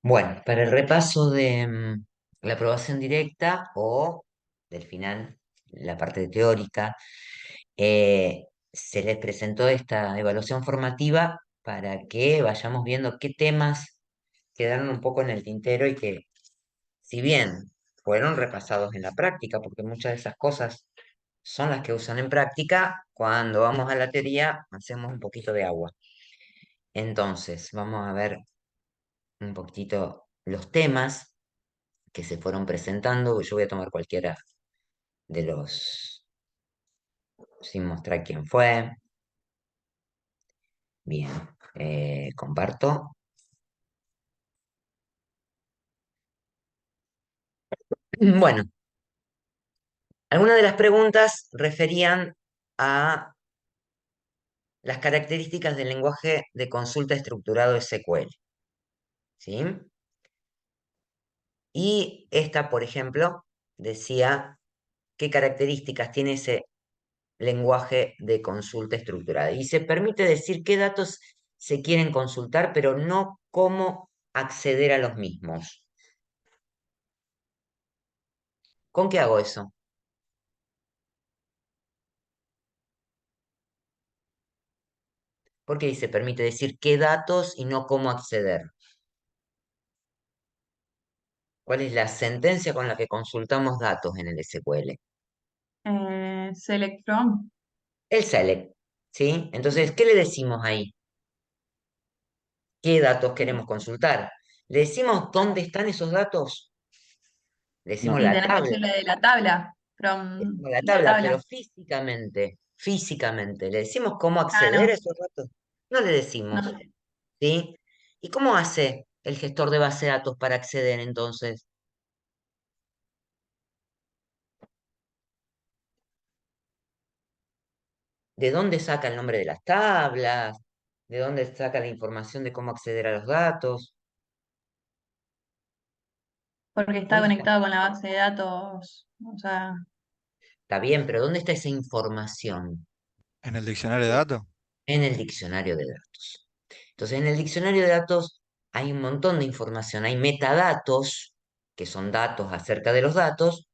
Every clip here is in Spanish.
Bueno, para el repaso de la aprobación directa o del final, la parte teórica, se les presentó esta evaluación formativa para que vayamos viendo qué temas quedaron un poco en el tintero y que, si bien fueron repasados en la práctica, porque muchas de esas cosas son las que usan en práctica, cuando vamos a la teoría hacemos un poquito de agua. Entonces, vamos a ver un poquitito los temas que se fueron presentando. Yo voy a tomar cualquiera de los, sin mostrar quién fue. Bien, comparto. Bueno, algunas de las preguntas referían a las características del lenguaje de consulta estructurado SQL, ¿sí? Y esta, por ejemplo, decía qué características tiene ese lenguaje de consulta estructurada. Y se permite decir qué datos se quieren consultar, pero no cómo acceder a los mismos. ¿Con qué hago eso? Porque se permite decir qué datos y no cómo acceder. ¿Cuál es la sentencia con la que consultamos datos en el SQL? Select from. El select, ¿sí? Entonces, ¿qué le decimos ahí? ¿Qué datos queremos consultar? ¿Le decimos dónde están esos datos? Le decimos Y la tenés que tabla. decirle de la tabla, Le from decimos la la tabla, pero tabla. físicamente, ¿le decimos cómo Ah, acceder a no, esos datos? No le decimos, no. ¿sí? ¿Y cómo hace el gestor de base de datos para acceder entonces? ¿De dónde saca el nombre de las tablas? ¿De dónde saca la información de cómo acceder a los datos? Porque está ¿Dónde está? conectado con la base de datos. O sea, Está bien, pero ¿dónde está esa información? ¿En el diccionario de datos? En el diccionario de datos. Entonces, en el diccionario de datos hay un montón de información. Hay metadatos, que son datos acerca de los datos,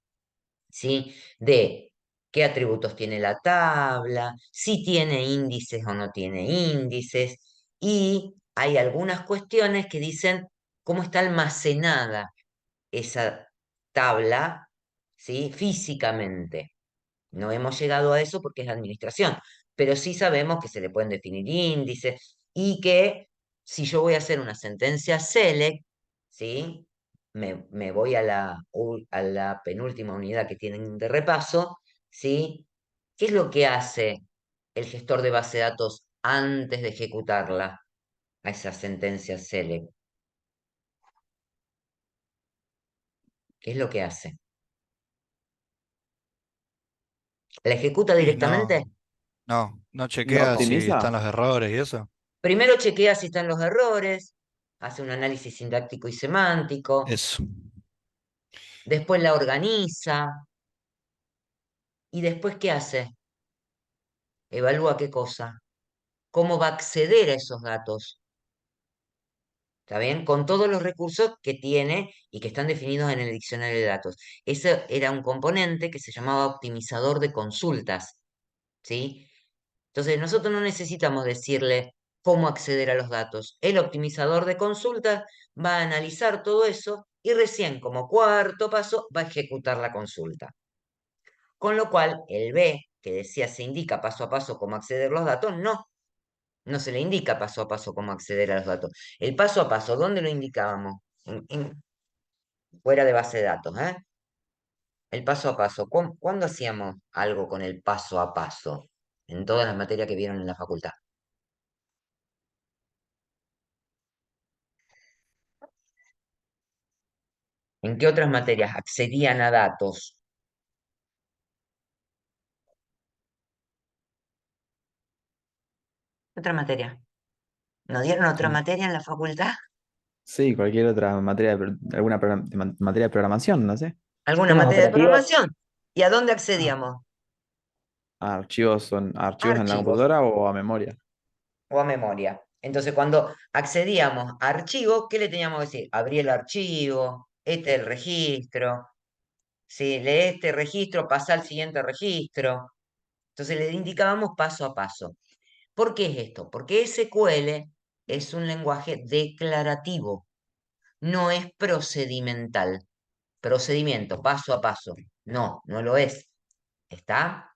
¿sí? De qué atributos tiene la tabla, si tiene índices o no tiene índices, y hay algunas cuestiones que dicen cómo está almacenada esa tabla, ¿sí? Físicamente. No hemos llegado a eso porque es administración, pero sí sabemos que se le pueden definir índices y que si yo voy a hacer una sentencia select, ¿sí? Me voy a a la penúltima unidad que tienen de repaso, ¿sí? ¿Qué es lo que hace el gestor de base de datos antes de ejecutarla, a esa sentencia select? ¿Qué es lo que hace? ¿La ejecuta Y directamente? no ¿Lo chequea si están optimiza? los errores y eso. Primero chequea si están los errores, hace un análisis sintáctico y semántico, Eso. después la organiza y después ¿qué hace? Evalúa qué cosa, cómo va a acceder a esos datos, ¿está bien? Con todos los recursos que tiene y que están definidos en el diccionario de datos. Ese era un componente que se llamaba optimizador de consultas, ¿sí? Entonces nosotros no necesitamos decirle cómo acceder a los datos. El optimizador de consultas va a analizar todo eso y recién como cuarto paso va a ejecutar la consulta. Con lo cual, el B, que decía se indica paso a paso cómo acceder a los datos, no se le indica paso a paso cómo acceder a los datos. El paso a paso, ¿dónde lo indicábamos? Fuera de base de datos, ¿eh? El paso a paso. ¿Cuándo hacíamos algo con el paso a paso? En todas las materias que vieron en la facultad. ¿En qué otras materias accedían a datos? ¿Otra materia? ¿Nos dieron otra Sí. materia en la facultad? Sí, cualquier otra materia, alguna materia de programación, no sé. ¿Alguna Sistemas materia de operativos. programación? ¿Y a dónde Ah. accedíamos? ¿Archivos son A archivos en la archivos computadora o a memoria? o a memoria. Entonces, cuando accedíamos a archivos, ¿qué le teníamos que decir? Abrí el archivo, este es el registro, si lee este registro, pasa al siguiente registro. Entonces le indicábamos paso a paso. ¿Por qué es esto? Porque SQL es un lenguaje declarativo, no es procedimental. Procedimiento, paso a paso. No, no lo es. ¿Está?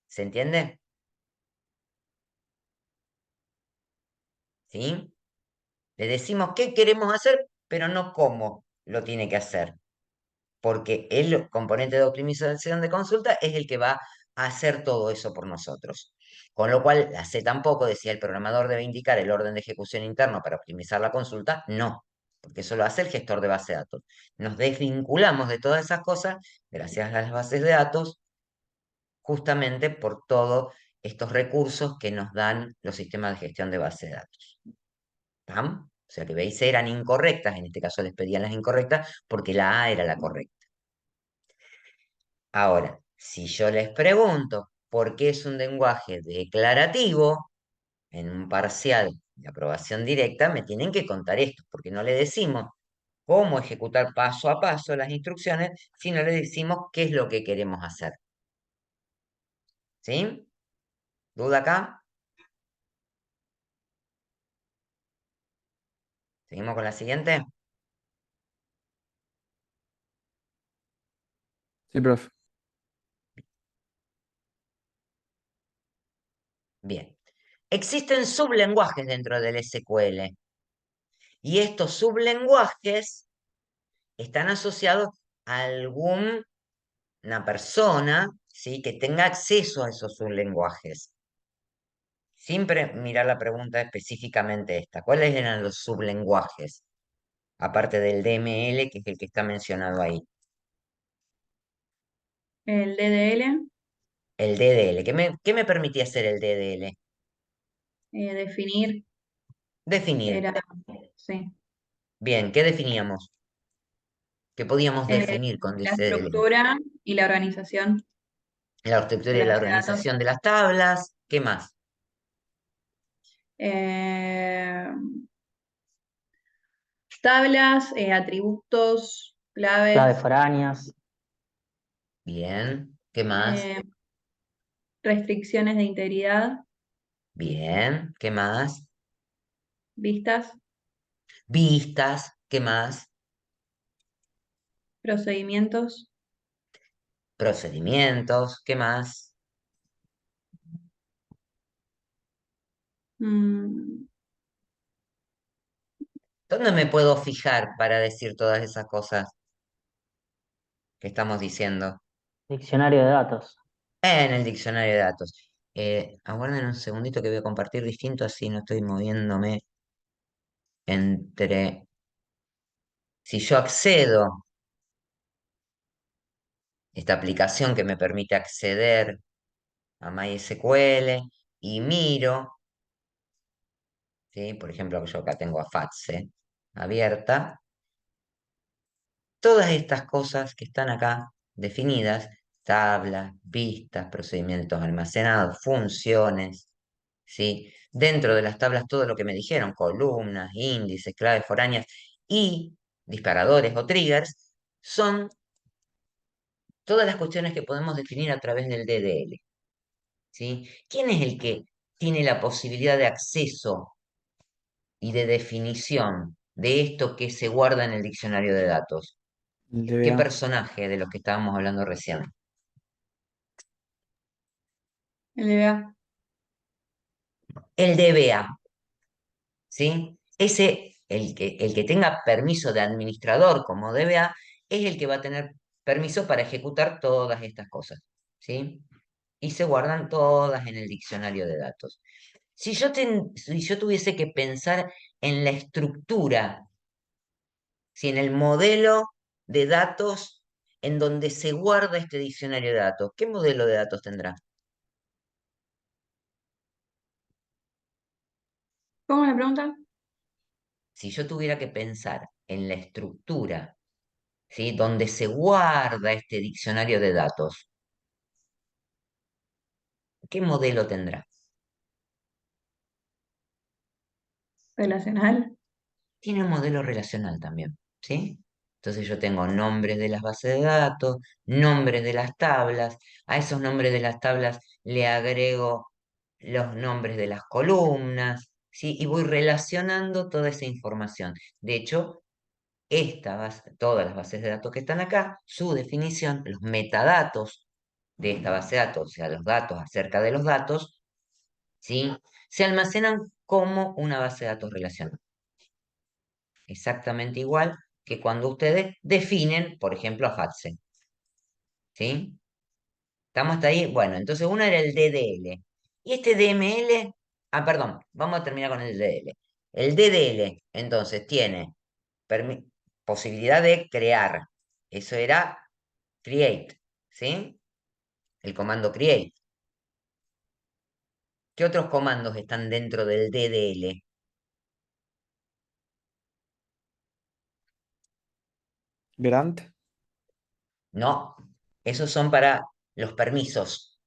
¿Se entiende? ¿Sí? Le decimos qué queremos hacer, pero no cómo lo tiene que hacer. Porque el componente de optimización de consulta es el que va a hacer todo eso por nosotros. Con lo cual, la C tampoco decía el programador debe indicar el orden de ejecución interno para optimizar la consulta. No, porque eso lo hace el gestor de base de datos. Nos desvinculamos de todas esas cosas gracias a las bases de datos, justamente por todos estos recursos que nos dan los sistemas de gestión de base de datos. ¿Tam? O sea que veis, eran incorrectas, en este caso les pedían las incorrectas porque la A era la correcta. Ahora, si yo les pregunto por qué es un lenguaje declarativo, en un parcial de aprobación directa, me tienen que contar esto, porque no le decimos cómo ejecutar paso a paso las instrucciones, sino le decimos qué es lo que queremos hacer. ¿Sí? ¿Duda acá? ¿Seguimos con la siguiente? Sí, profe. Bien. Existen sublenguajes dentro del SQL y estos sublenguajes están asociados a alguna persona, ¿sí?, que tenga acceso a esos sublenguajes. Siempre mirar la pregunta específicamente esta. ¿Cuáles eran los sublenguajes? Aparte del DML, que es el que está mencionado ahí. El DDL, El DDL. ¿Qué me permitía hacer el DDL? definir, Definir. era, sí. Bien, ¿qué definíamos? ¿Qué podíamos Eh, definir con la DDL? estructura y la organización La estructura de y la la base de datos. organización de las tablas. ¿Qué más? Eh, tablas, atributos, claves claves, foráneas, Bien. ¿Qué más? eh, restricciones de integridad, Bien. ¿Qué más? vistas, Vistas. ¿Qué más? procedimientos, Procedimientos. ¿Qué más? mm, ¿Dónde me puedo fijar para decir todas esas cosas que estamos diciendo? diccionario de datos. En el diccionario de datos. Aguarden un segundito que voy a compartir distinto, así no estoy moviéndome entre... Si yo accedo a esta aplicación que me permite acceder a MySQL y miro, ¿sí? Por ejemplo, yo acá tengo a FATSE abierta, todas estas cosas que están acá definidas, tablas, vistas, procedimientos almacenados, funciones, ¿sí? Dentro de las tablas todo lo que me dijeron, columnas, índices, claves foráneas y disparadores o triggers, son todas las cuestiones que podemos definir a través del DDL, ¿sí? ¿Quién es el que tiene la posibilidad de acceso y de definición de esto que se guarda en el diccionario de datos? El ¿Qué DBA. personaje de los que estábamos hablando recién? LBA. El DBA, ¿sí? El que tenga permiso de administrador como DBA, es el que va a tener permiso para ejecutar todas estas cosas, ¿sí? Y se guardan todas en el diccionario de datos. Si yo tuviese que pensar en la estructura, si en el modelo de datos en donde se guarda este diccionario de datos, ¿qué modelo de datos tendrá? ¿Cómo es la pregunta? Si yo tuviera que pensar en la estructura, ¿sí?, donde se guarda este diccionario de datos, ¿qué modelo tendrá? Relacional. Tiene un modelo relacional también, ¿sí? Entonces yo tengo nombres de las bases de datos, nombres de las tablas, a esos nombres de las tablas le agrego los nombres de las columnas, ¿sí? Y voy relacionando toda esa información. De hecho, todas las bases de datos que están acá, su definición, los metadatos de esta base de datos, o sea, los datos acerca de los datos, ¿sí? Se almacenan como una base de datos relacional. Exactamente igual que cuando ustedes definen, por ejemplo, a FATSE. ¿Sí? ¿Estamos hasta ahí? Bueno, entonces uno era el DDL. Y este DML, perdón, vamos a terminar con el DDL. El DDL, entonces, tiene posibilidad de crear. Eso era create, ¿sí? El comando create. ¿Qué otros comandos están dentro del DDL? Grant. No, esos son para los permisos.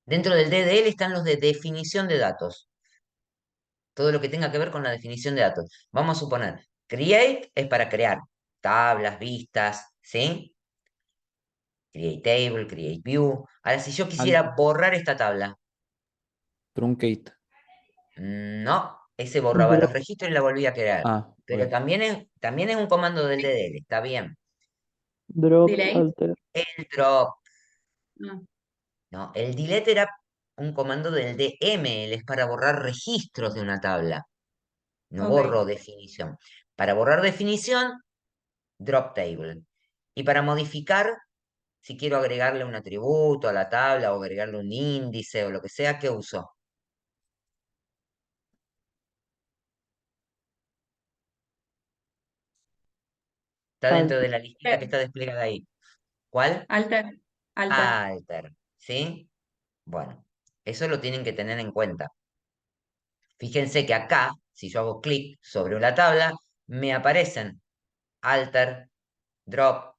Dentro del DDL están los de definición de datos. Todo lo que tenga que ver con la definición de datos. Vamos a suponer, create es para crear tablas, vistas, ¿sí? Create table, create view. Ahora, si yo Al- quisiera borrar esta tabla, Truncate. no, ese borraba los Drop, registros y la volvía a crear. Ah, Pero ok. también es un comando del DDL, está bien. drop, Delay. alter. El drop, No. no, el delete era un comando del DML, es para borrar registros de una tabla. No Ok. borro definición. Para borrar definición, drop table. Y para modificar, si quiero agregarle un atributo a la tabla o agregarle un índice o lo que sea, ¿qué uso? Está dentro Alter. de la listita que está desplegada ahí. ¿Cuál? Alter. Alter. Alter. ¿Sí? Bueno, eso lo tienen que tener en cuenta. Fíjense que acá, si yo hago clic sobre una tabla, me aparecen alter, drop.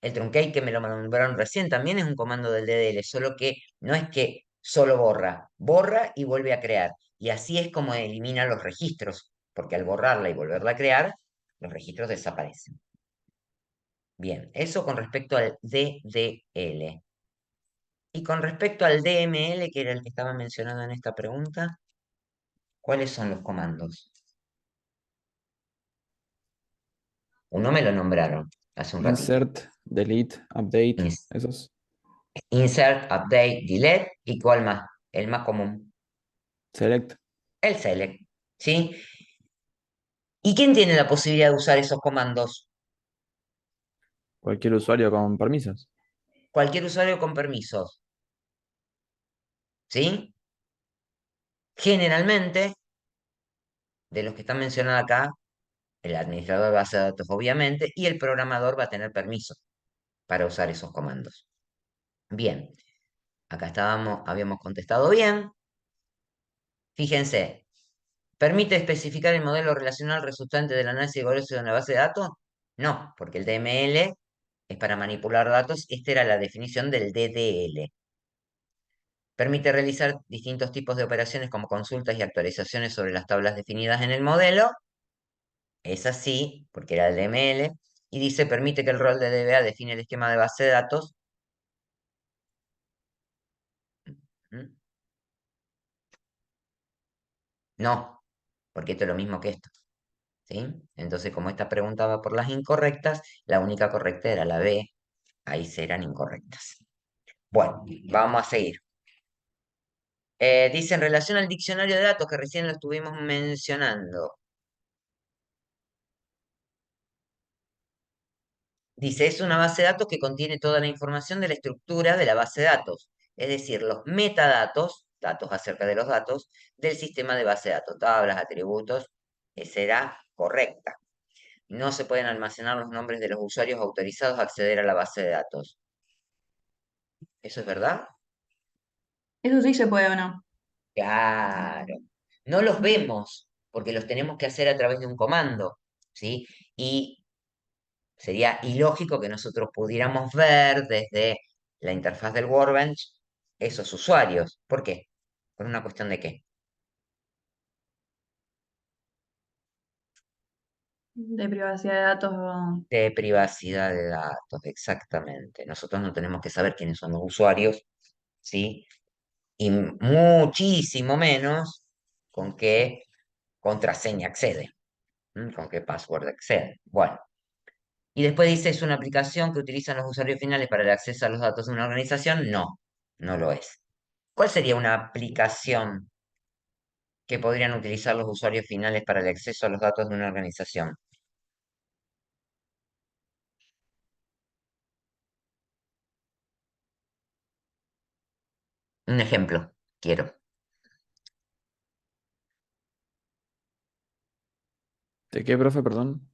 El truncate que me lo nombraron recién también es un comando del DDL, solo que no es que solo borra, borra y vuelve a crear. Y así es como elimina los registros, porque al borrarla y volverla a crear, los registros desaparecen. Bien, eso con respecto al DDL. Y con respecto al DML, que era el que estaba mencionado en esta pregunta, ¿cuáles son los comandos? Uno me lo nombraron hace un ratito. Insert, delete, update. Ins- Esos. Insert, update, delete. ¿Y cuál más? El más común. Select. El select. ¿Sí? ¿Y quién tiene la posibilidad de usar esos comandos? Cualquier usuario con permisos. Cualquier usuario con permisos. ¿Sí? Generalmente, de los que están mencionados acá, el administrador de base de datos, obviamente, y el programador va a tener permiso para usar esos comandos. Bien, acá habíamos contestado bien. Fíjense, ¿permite especificar el modelo relacional resultante del análisis de valores de una base de datos? No, porque el DML es para manipular datos. Esta era la definición del DDL. Permite realizar distintos tipos de operaciones como consultas y actualizaciones sobre las tablas definidas en el modelo. Es así, porque era el DML. Y dice, permite que el rol de DBA define el esquema de base de datos. ¿Mm? No, porque esto es lo mismo que esto. ¿Sí? Entonces, como esta pregunta va por las incorrectas, la única correcta era la B. Ahí serán incorrectas. Bueno, vamos a seguir. Dice en relación al diccionario de datos que recién lo estuvimos mencionando. Dice, es una base de datos que contiene toda la información de la estructura de la base de datos, es decir, los metadatos, datos acerca de los datos, del sistema de base de datos, tablas, atributos, será correcta. No se pueden almacenar los nombres de los usuarios autorizados a acceder a la base de datos. ¿Eso es verdad? Eso sí se puede o no. Claro. No los vemos porque los tenemos que hacer a través de un comando, ¿sí? Y sería ilógico que nosotros pudiéramos ver desde la interfaz del Workbench esos usuarios. ¿Por qué? ¿Por una cuestión de qué? De privacidad de datos. De privacidad de datos, exactamente. Nosotros no tenemos que saber quiénes son los usuarios, ¿sí? Y muchísimo menos con qué contraseña accede, con qué password accede. Bueno, y después dice, ¿es una aplicación que utilizan los usuarios finales para el acceso a los datos de una organización? No, no lo es. ¿Cuál sería una aplicación que podrían utilizar los usuarios finales para el acceso a los datos de una organización? Un ejemplo, quiero. ¿De qué, profe? Perdón.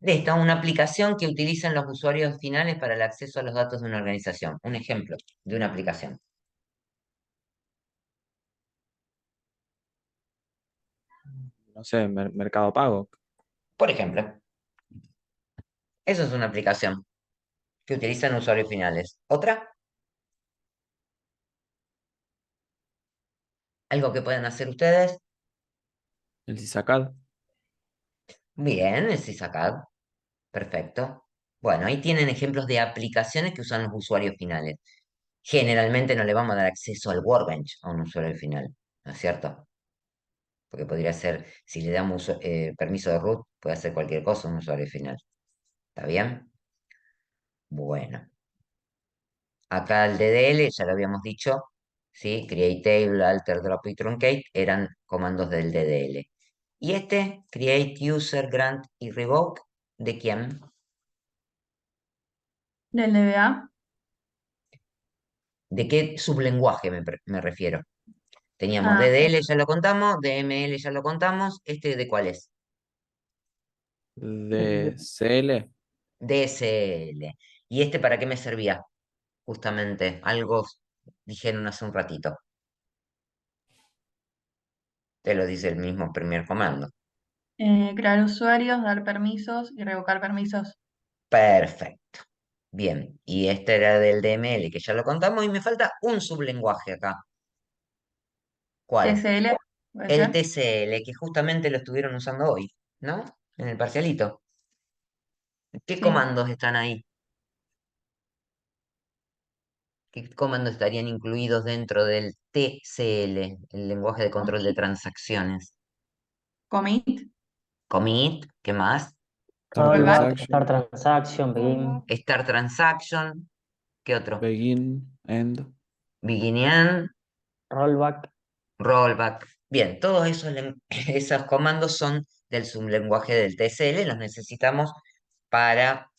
De esta, una aplicación que utilizan los usuarios finales para el acceso a los datos de una organización. Un ejemplo de una aplicación. No sé, Mercado Pago. Por ejemplo, eso es una aplicación que utilizan usuarios finales. ¿Otra? ¿Algo que pueden hacer ustedes? El Sisacad. Bien, el Sysacad. Perfecto. Bueno, ahí tienen ejemplos de aplicaciones que usan los usuarios finales. Generalmente no le vamos a dar acceso al Workbench a un usuario final, ¿no es cierto? Porque podría ser, si le damos permiso de root, puede hacer cualquier cosa un usuario final. ¿Está bien? Bueno, acá el DDL, ya lo habíamos dicho, ¿sí? Create table, alter, drop y truncate eran comandos del DDL. Y este, create user, grant y revoke, ¿de quién? Del DBA. ¿De qué sublenguaje me refiero? Teníamos Ah, DDL, ya lo contamos, DML ya lo contamos, ¿este de cuál es? De CL. DSL. ¿Y este para qué me servía? Justamente, algo dijeron hace un ratito. Te lo dice el mismo primer comando. crear usuarios, dar permisos y revocar permisos. Perfecto. Bien, y este era del DML, que ya lo contamos, y me falta un sublenguaje acá. ¿Cuál? TSL, ¿puede El ser? TCL, que justamente lo estuvieron usando hoy, ¿no? En el parcialito. ¿Qué Sí. comandos están ahí? ¿Qué comandos estarían incluidos dentro del TCL, el lenguaje de control de transacciones? Commit, Commit, ¿qué más? Start rollback, Start Transaction. transaction, begin. Start transaction, ¿qué otro? Begin. End. Begin, Rollback. rollback. Bien, todos esos, esos comandos son del sublenguaje del TCL, los necesitamos para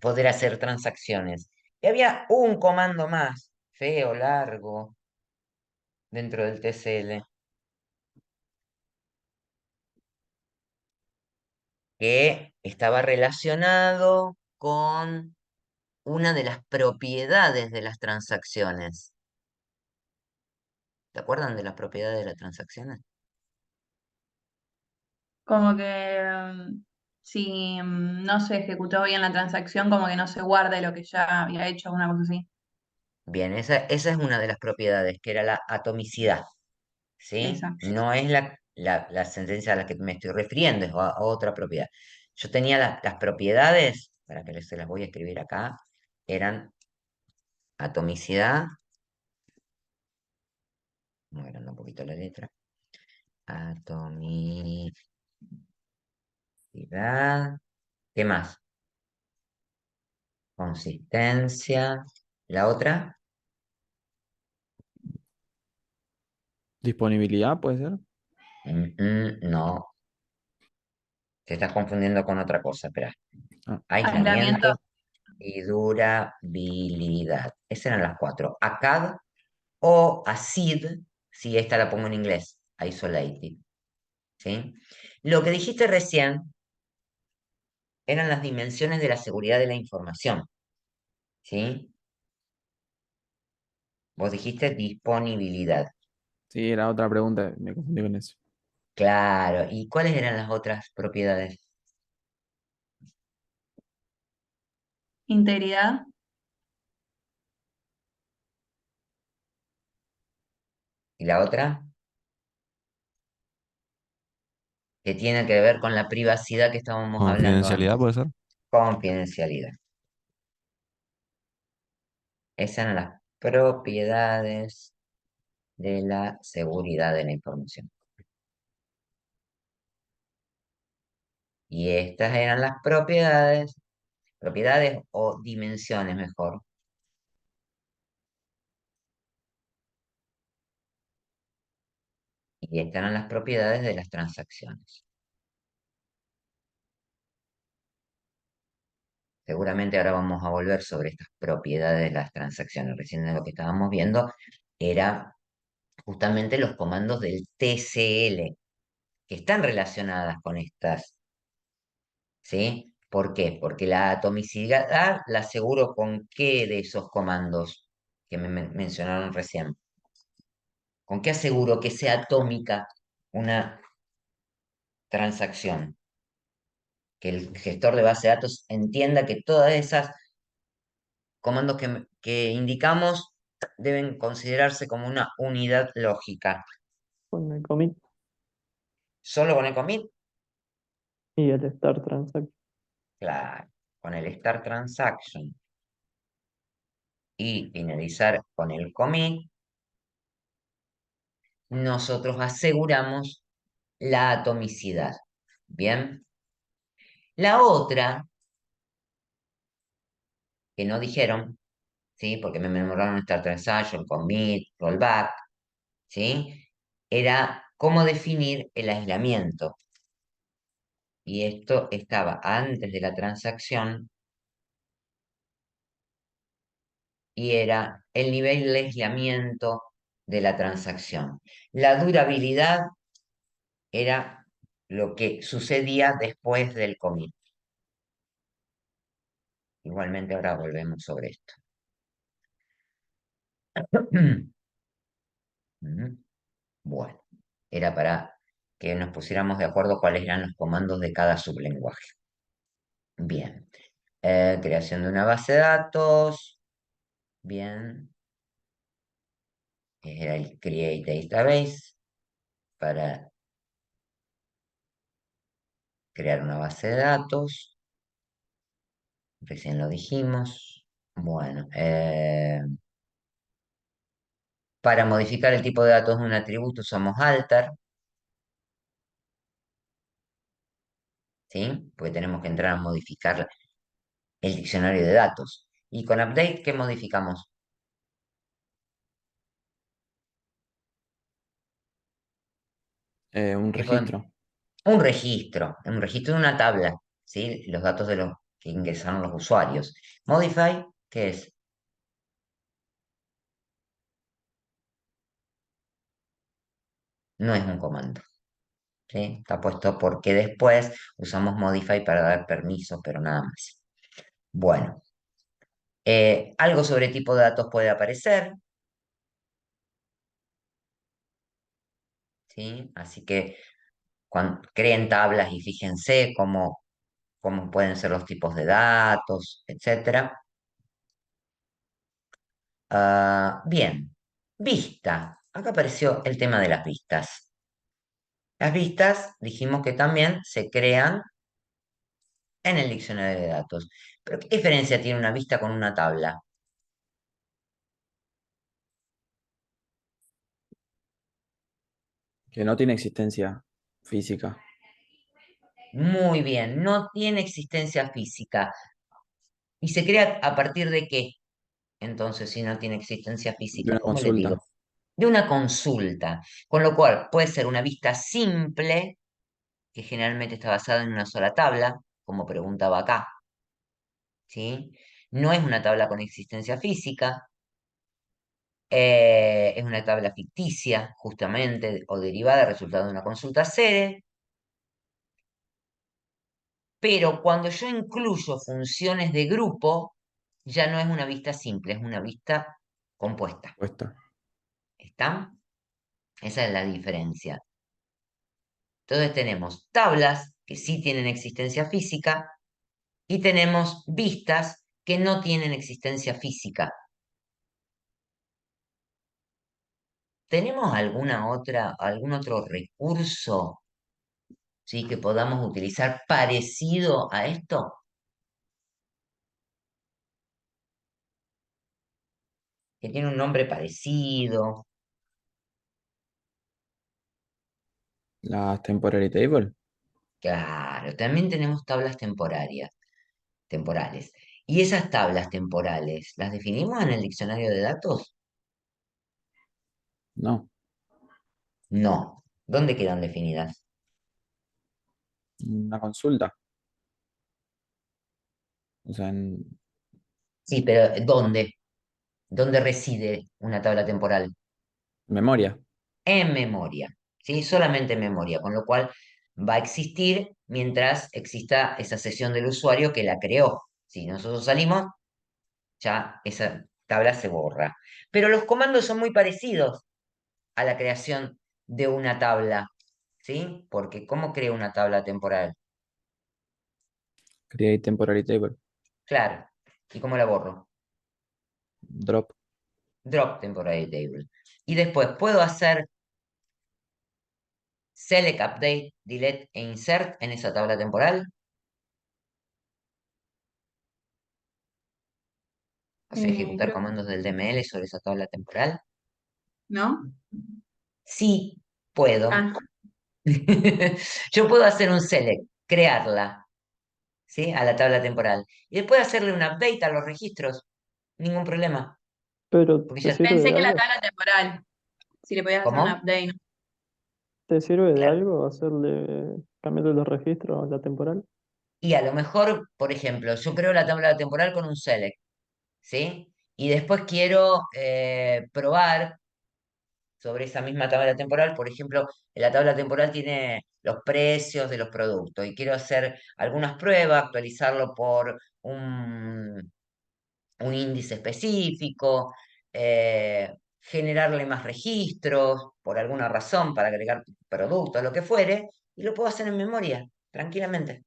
poder hacer transacciones. Y había un comando más, feo, largo, dentro del TCL, que estaba relacionado con una de las propiedades de las transacciones. ¿Te acuerdan de las propiedades de las transacciones? como que si no se ejecutó bien la transacción, como que no se guarde lo que ya había hecho, una cosa así. Bien, esa es una de las propiedades, que era la atomicidad, ¿sí? Esa. No es la sentencia a la que me estoy refiriendo, es a otra propiedad. Yo tenía las propiedades, para que se las voy a escribir acá, eran atomicidad, muy grande un poquito la letra, atomicidad, ¿qué más? Consistencia, la otra, Disponibilidad, puede ser. no, te estás confundiendo con otra cosa, espera. Ah, Aislamiento. Aislamiento y durabilidad. Esas eran las cuatro. ACAD o ACID, si esta la pongo en inglés, isolated, ¿sí? Lo que dijiste recién eran las dimensiones de la seguridad de la información, ¿sí? Vos dijiste disponibilidad. sí, era otra pregunta. Me confundí con eso. Claro, ¿y cuáles eran las otras propiedades? Integridad. ¿Y la otra? que tiene que ver con la privacidad que estábamos hablando Confidencialidad antes. puede ser. Confidencialidad. Esas eran las propiedades de la seguridad de la información. Y estas eran las propiedades o dimensiones mejor, y estas eran las propiedades de las transacciones. Seguramente ahora vamos a volver sobre estas propiedades de las transacciones. Recién lo que estábamos viendo era justamente los comandos del TCL, que están relacionadas con estas, ¿sí? ¿Por qué? Porque la atomicidad la aseguro con qué de esos comandos que me mencionaron recién. ¿Con qué aseguro que sea atómica una transacción? Que el gestor de base de datos entienda que todas esas comandos que indicamos deben considerarse como una unidad lógica. Con el commit ¿Solo con el commit? y el start transaction. Claro, con el start transaction y finalizar con el commit, nosotros aseguramos la atomicidad. Bien. La otra que no dijeron, ¿sí? Porque me memoraron start transaction, commit, rollback, ¿sí? Era cómo definir el aislamiento. Y esto estaba antes de la transacción y era el nivel de aislamiento de la transacción. La durabilidad era lo que sucedía después del commit. Igualmente ahora volvemos sobre esto. Bueno, era para que nos pusiéramos de acuerdo cuáles eran los comandos de cada sublenguaje. Bien. Creación de una base de datos. Bien. Era el create database para crear una base de datos. Recién lo dijimos. Bueno, para modificar el tipo de datos de un atributo usamos alter, ¿sí? Porque tenemos que entrar a modificar el diccionario de datos. Y con update, ¿qué modificamos? Un ¿Qué podemos? registro. Un registro de una tabla, ¿sí? Los datos de los que ingresaron los usuarios. Modify, ¿qué es? No es un comando, ¿sí? Está puesto porque después usamos modify para dar permisos, pero nada más. Bueno, algo sobre tipo de datos puede aparecer, ¿sí? Así que cuando creen tablas y fíjense cómo pueden ser los tipos de datos, etcétera. Bien, vista. Acá apareció el tema de las vistas. Las vistas dijimos que también se crean en el diccionario de datos. Pero ¿qué diferencia tiene una vista con una tabla? Que no tiene existencia física. Muy bien, no tiene existencia física. ¿Y se crea a partir de qué? Entonces, si no tiene existencia De física, una ¿cómo les digo? consulta. De una consulta. Con lo cual, puede ser una vista simple, que generalmente está basada en una sola tabla, como preguntaba acá, ¿sí? No es una tabla con existencia física, es una tabla ficticia, justamente, o derivada, resultado de una consulta sede, pero cuando yo incluyo funciones de grupo, ya no es una vista simple, es una vista compuesta. Puesta. ¿Está? Esa es la diferencia. Entonces tenemos tablas que sí tienen existencia física y tenemos vistas que no tienen existencia física. ¿Tenemos algún otro recurso ¿sí? Que podamos utilizar parecido a esto, que tiene un nombre parecido. Las temporary table. Claro, también tenemos tablas temporales. ¿Y esas tablas temporales las definimos en el diccionario de datos? No. No. ¿Dónde quedan definidas? Una consulta. O sea, en Sí, pero ¿dónde? ¿Dónde reside una tabla temporal? memoria. En memoria, ¿sí? Solamente en memoria, con lo cual va a existir mientras exista esa sesión del usuario que la creó. Si nosotros salimos, ya esa tabla se borra. Pero los comandos son muy parecidos a la creación de una tabla, ¿sí? Porque ¿cómo creo una tabla temporal? Create temporary table. Claro. ¿Y cómo la borro? Drop. Drop temporary table. Y después puedo hacer select, update, delete e insert en esa tabla temporal. O sea, ejecutar Creo comandos del DML sobre esa tabla temporal. ¿no? Sí, puedo. Ah, Yo puedo hacer un select, crearla, ¿sí? A la tabla temporal. Y después hacerle un update a los registros. Ningún problema. Pero Porque ¿te ya. sirve pensé de que la algo? tabla temporal, si le podías hacer un ¿Cómo? update, ¿no? ¿Te sirve de Claro. algo hacerle, cambiarle los registros a la temporal? Y a lo mejor, por ejemplo, yo creo la tabla temporal con un select, ¿sí? Y después quiero probar sobre esa misma tabla temporal. Por ejemplo, en la tabla temporal tiene los precios de los productos y quiero hacer algunas pruebas, actualizarlo por un índice específico, generarle más registros por alguna razón para agregar productos, lo que fuere, y lo puedo hacer en memoria, tranquilamente.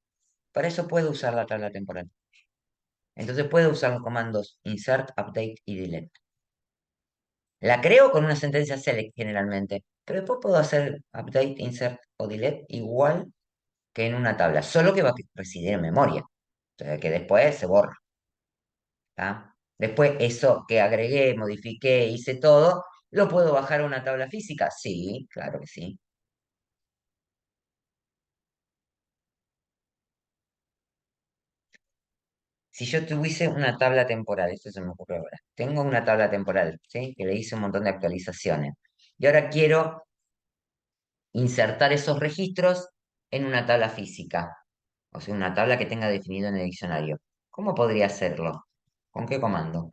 Para eso puedo usar la tabla temporal. Entonces puedo usar los comandos insert, update y delete. La creo con una sentencia select generalmente, pero después puedo hacer update, insert o delete igual que en una tabla, solo que va a residir en memoria, o sea que después se borra. ¿Tá? Después eso que agregué, modifiqué, hice todo, ¿lo puedo bajar a una tabla física? Sí, claro que sí. Si yo tuviese una tabla temporal, esto se me ocurre ahora. Tengo una tabla temporal, ¿sí? Que le hice un montón de actualizaciones. Y ahora quiero insertar esos registros en una tabla física, o sea, una tabla que tenga definido en el diccionario. ¿Cómo podría hacerlo? ¿Con qué comando?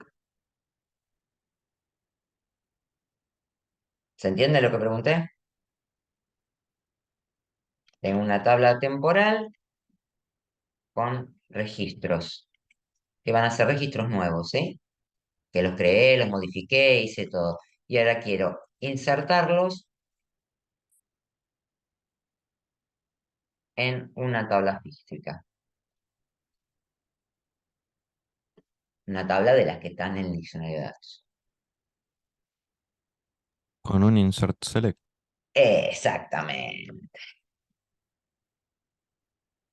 ¿Se entiende lo que pregunté? Tengo una tabla temporal con registros, que van a ser registros nuevos, ¿sí? Que los creé, los modifiqué, hice todo. Y ahora quiero insertarlos en una tabla física. Una tabla de las que están en el diccionario de datos. Con un insert select. Exactamente.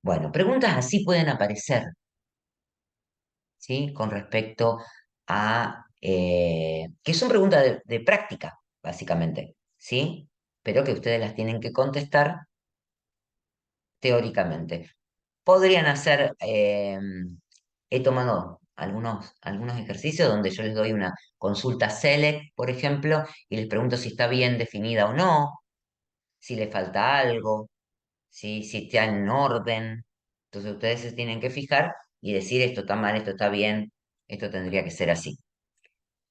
Bueno, preguntas así pueden aparecer, ¿sí? Con respecto a, que son preguntas de práctica, básicamente, ¿sí? Pero que ustedes las tienen que contestar teóricamente. Podrían hacer, he tomado algunos ejercicios donde yo les doy una consulta select, por ejemplo, y les pregunto si está bien definida o no, si le falta algo, si está en orden. Entonces ustedes se tienen que fijar y decir esto está mal, esto está bien, esto tendría que ser así.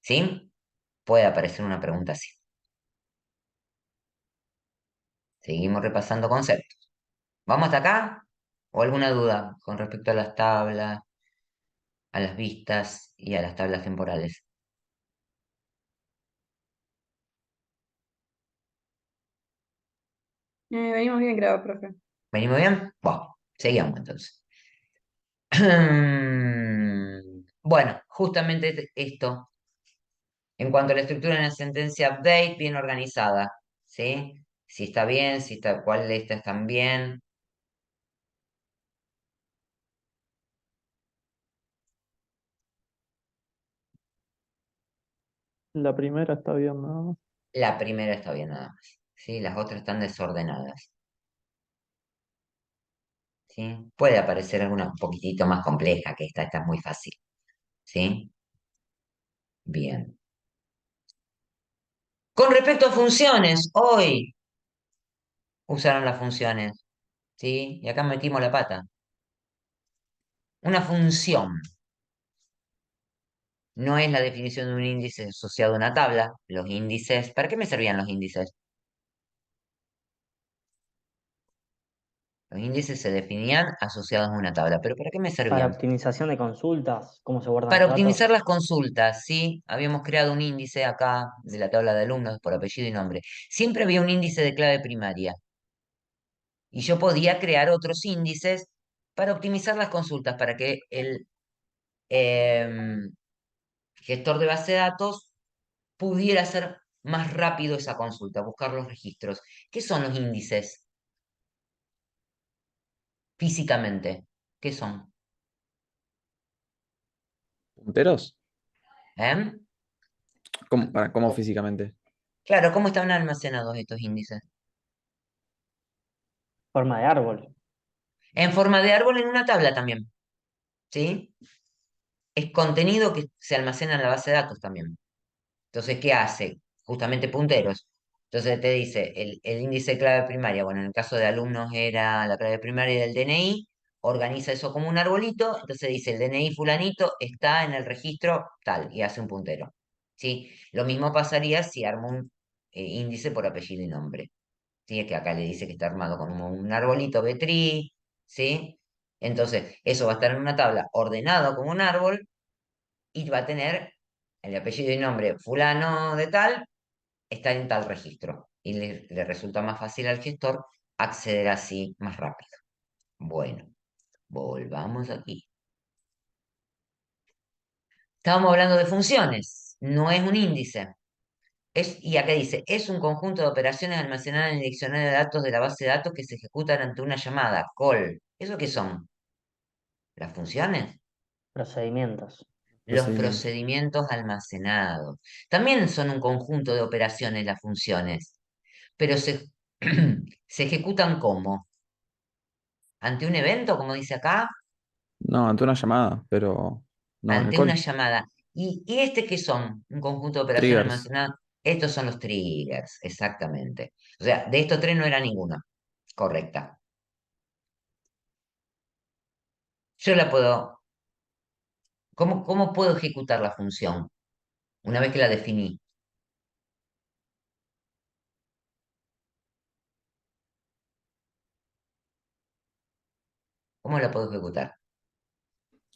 ¿Sí? Puede aparecer una pregunta así. Seguimos repasando conceptos. ¿Vamos hasta acá? ¿O alguna duda con respecto a las tablas, a las vistas y a las tablas temporales? venimos bien, creo, profe. ¿Venimos bien? Bueno, seguimos entonces. Bueno, justamente esto, en cuanto a la estructura de la sentencia update, bien organizada, ¿sí? Si está bien, si está, cuáles de estas están bien, La primera está bien, ¿no? La primera está bien nada más. ¿Sí? Las otras están desordenadas. ¿Sí? Puede aparecer alguna un poquitito más compleja que esta es muy fácil. ¿Sí? Bien. Con respecto a funciones, hoy usaron las funciones. ¿Sí? Y acá metimos la pata. Una función no es la definición de un índice asociado a una tabla. Los índices, ¿para qué me servían los índices? Los índices se definían asociados a una tabla, pero ¿para qué me Para servían? optimización de consultas, cómo se guardan Para los optimizar datos. las consultas, ¿sí? Habíamos creado un índice acá de la tabla de alumnos por apellido y nombre. Siempre había un índice de clave primaria y yo podía crear otros índices para optimizar las consultas, para que el em, gestor de base de datos pudiera hacer más rápido esa consulta, buscar los registros. ¿Qué son los índices físicamente? ¿Qué son? ¿Punteros? ¿Eh? ¿Cómo físicamente? Claro, ¿cómo están almacenados estos índices? Forma de árbol. En forma de árbol en una tabla también, ¿sí? Es contenido que se almacena en la base de datos también. Entonces, ¿qué hace? Justamente punteros. Entonces te dice el índice de clave primaria, bueno, en el caso de alumnos era la clave primaria del DNI, organiza eso como un arbolito, entonces dice el DNI fulanito está en el registro tal y hace un puntero. ¿Sí? Lo mismo pasaría si armo un índice por apellido y nombre. ¿Sí? Que acá le dice que está armado con un arbolito B-tree, ¿sí? Entonces, eso va a estar en una tabla ordenado como un árbol y va a tener el apellido y nombre fulano de tal, está en tal registro. Y le resulta más fácil al gestor acceder así más rápido. Bueno, volvamos aquí. Estábamos hablando de funciones, no es un índice. Y acá dice, es un conjunto de operaciones almacenadas en el diccionario de datos de la base de datos que se ejecutan ante una llamada, call. ¿Eso qué son? ¿Las funciones? Procedimientos. Los Procedimiento. procedimientos almacenados. También son un conjunto de operaciones las funciones, pero se ejecutan ¿cómo? ¿Ante un evento, como dice acá? No, ante una llamada, pero no en el Ante una call. llamada. ¿Y este qué son? Un conjunto de operaciones Triggers. almacenadas. Estos son los triggers, exactamente. O sea, de estos tres no era ninguna correcta. Yo la puedo. ¿Cómo puedo ejecutar la función una vez que la definí? ¿Cómo la puedo ejecutar?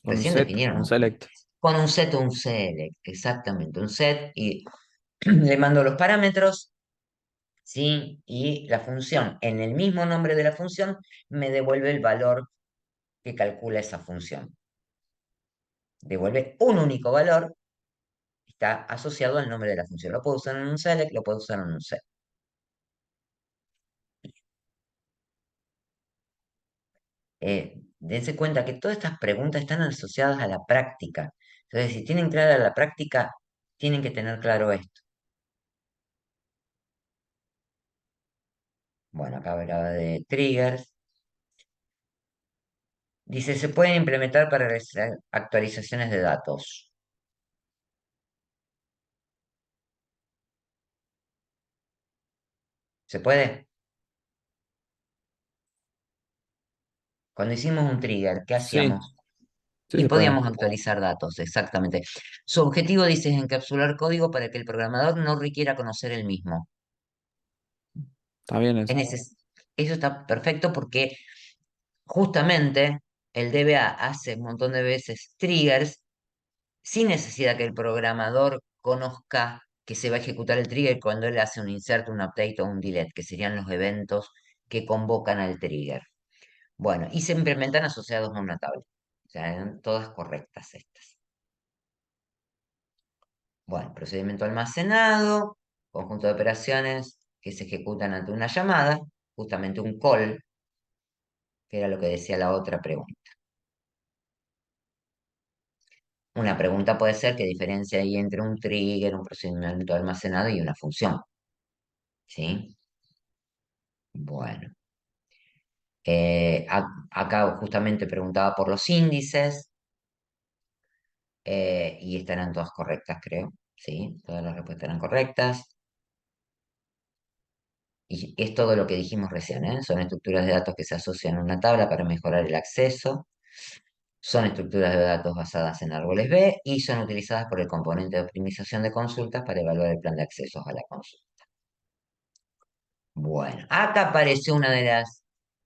Con un Recién set, definieron un un select. con un set o un select, exactamente, un set y le mando los parámetros, ¿sí? Y la función, en el mismo nombre de la función, me devuelve el valor que calcula esa función. Devuelve un único valor, está asociado al nombre de la función. Lo puedo usar en un select, lo puedo usar en un set. Dense cuenta que todas estas preguntas están asociadas a la práctica. Entonces, si tienen clara la práctica, tienen que tener claro esto. Bueno, acá hablaba de triggers. Dice, se pueden implementar para realizar actualizaciones de datos. ¿Se puede? Cuando hicimos un trigger, ¿qué Sí, hacíamos? sí Y se puede. podíamos actualizar datos, exactamente. Su objetivo, dice, es encapsular código para que el programador no requiera conocer el mismo. Está bien Es eso. Eso está perfecto porque justamente el DBA hace un montón de veces triggers sin necesidad que el programador conozca que se va a ejecutar el trigger cuando él hace un insert, un update o un delete, que serían los eventos que convocan al trigger. Bueno, y se implementan asociados a una tabla. O sea, eran todas correctas estas. Bueno, procedimiento almacenado, conjunto de operaciones que se ejecutan ante una llamada, justamente un call, que era lo que decía la otra pregunta. Una pregunta puede ser qué diferencia hay entre un trigger, un procedimiento almacenado y una función. ¿Sí? Bueno. Acá justamente preguntaba por los índices y estarán todas correctas, creo. ¿Sí? Todas las respuestas eran correctas. Y es todo lo que dijimos recién, ¿eh? Son estructuras de datos que se asocian a una tabla para mejorar el acceso. Son estructuras de datos basadas en árboles B y son utilizadas por el componente de optimización de consultas para evaluar el plan de accesos a la consulta. Bueno, acá apareció una de las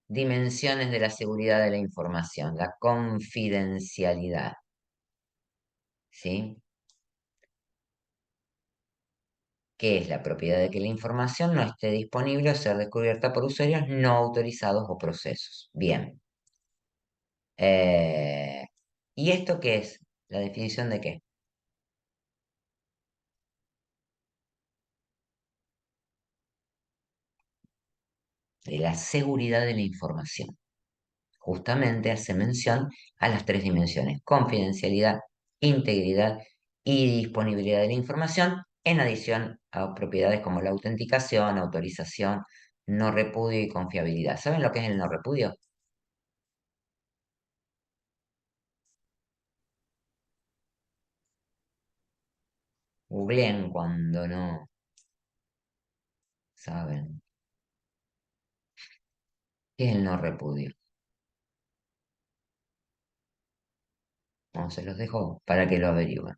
dimensiones de la seguridad de la información, la confidencialidad. ¿Sí? Que es la propiedad de que la información no esté disponible o ser descubierta por usuarios no autorizados o procesos. Bien. ¿Y esto qué es? ¿La definición de qué? De la seguridad de la información. Justamente hace mención a las tres dimensiones: confidencialidad, integridad y disponibilidad de la información, en adición a propiedades como la autenticación, autorización, no repudio y confiabilidad. ¿Saben lo que es el no repudio? Googleen cuando no saben. ¿Qué es el no repudio? No, se los dejo para que lo averigüen.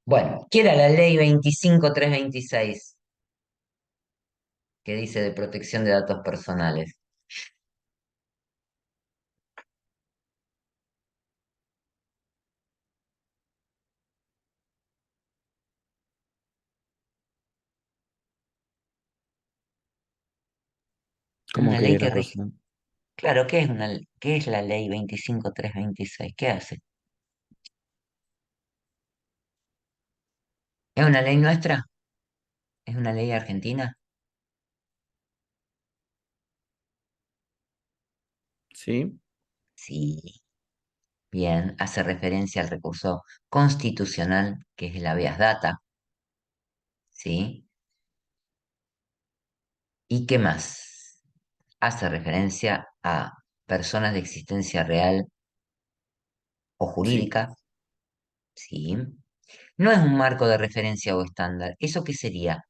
Bueno, ¿qué era la ley 25326? Que dice de protección de datos personales. ¿Cómo Una que ley era, que Rosa? Claro, ¿qué es la ley 25326? ¿Qué hace? ¿Es una ley nuestra? ¿Es una ley argentina? Sí, Sí, bien, hace referencia al recurso constitucional que es el habeas data, ¿sí? ¿Y qué más? Hace referencia a personas de existencia real o sí. jurídica, ¿sí? No es un marco de referencia o estándar. ¿Eso qué sería?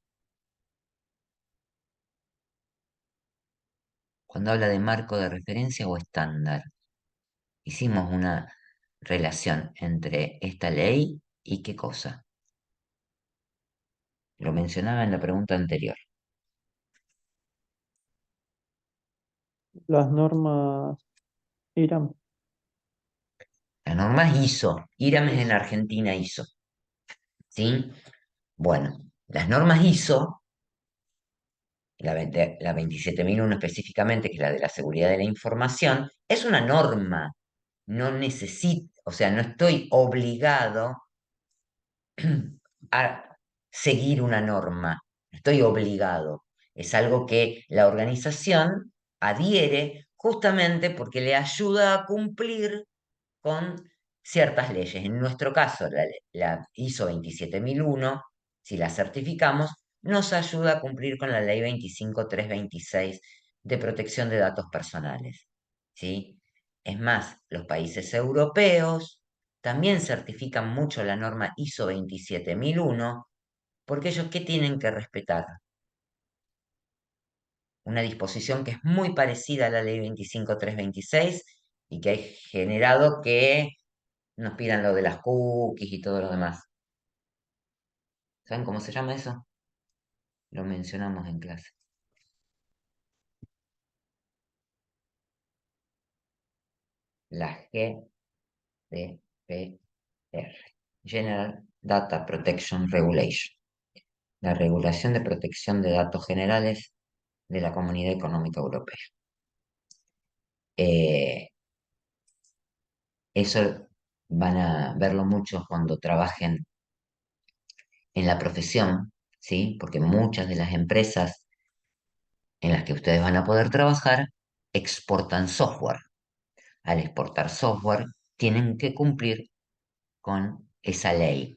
Cuando habla de marco de referencia o estándar, hicimos una relación entre esta ley y qué cosa. Lo mencionaba en la pregunta anterior. Las normas IRAM. Las normas ISO. IRAM es en Eso. Argentina ISO. ¿Sí? Bueno, las normas ISO, la 27001 específicamente, que es la de la seguridad de la información, es una norma. No necesito, o sea, no estoy obligado a seguir una norma. Estoy obligado. Es algo que la organización adhiere justamente porque le ayuda a cumplir con ciertas leyes. En nuestro caso, la ISO 27001, si la certificamos, nos ayuda a cumplir con la ley 25326 de protección de datos personales. ¿Sí? Es más, los países europeos también certifican mucho la norma ISO 27001 porque ellos, ¿qué tienen que respetar? Una disposición que es muy parecida a la ley 25326 y que ha generado que nos pidan lo de las cookies y todo lo demás. ¿Saben cómo se llama eso? Lo mencionamos en clase. La GDPR, General Data Protection Regulation, la regulación de protección de datos generales de la Comunidad Económica Europea. Eh, Eso van a verlo mucho cuando trabajen en la profesión, ¿sí? Porque muchas de las empresas en las que ustedes van a poder trabajar exportan software. Al exportar software, tienen que cumplir con esa ley,